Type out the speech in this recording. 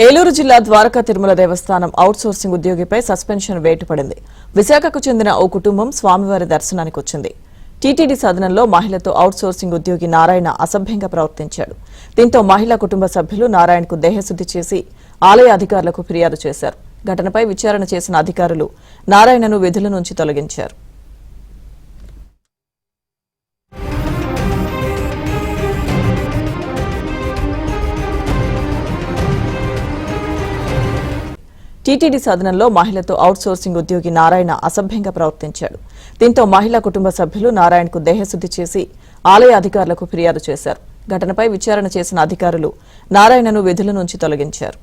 ఏలూరు జిల్లా ద్వారకా తిరుమల దేవస్థానం out sourcing ఉద్యోగిపై suspension వేటు పడింది. విశాఖకు చెందిన ఓ కుటుంబం స్వామివారి దర్శనానికి వచ్చింది. టీటీడీ సదనంలో మహిళతో అవుట్ సోర్సింగ్ ఉద్యోగి నారాయణ అసభ్యంగా ప్రవర్తించాడు. దీంతో మహిళా కుటుంబ సభ్యులు నారాయణకు దేహశుద్ధి చేసి ఆలయ అధికారులకు ఫిర్యాదు చేశారు. ఘటనపై విచారణ చేసిన అధికారులు నారాయణను విధుల నుంచి తొలగించారు. టీటీడీ సదనంలో మహిళతో అవుట్ సోర్సింగ్ ఉద్యోగి నారాయణ అసభ్యంగా ప్రవర్తించాడు. దీంతో మహిళా కుటుంబ సభ్యులు నారాయణకు దేహశుద్ధి చేసి ఆలయ అధికారులకు ఫిర్యాదు చేశారు. ఘటనపై విచారణ చేసిన అధికారులు నారాయణను విధుల నుంచి తొలగించారు.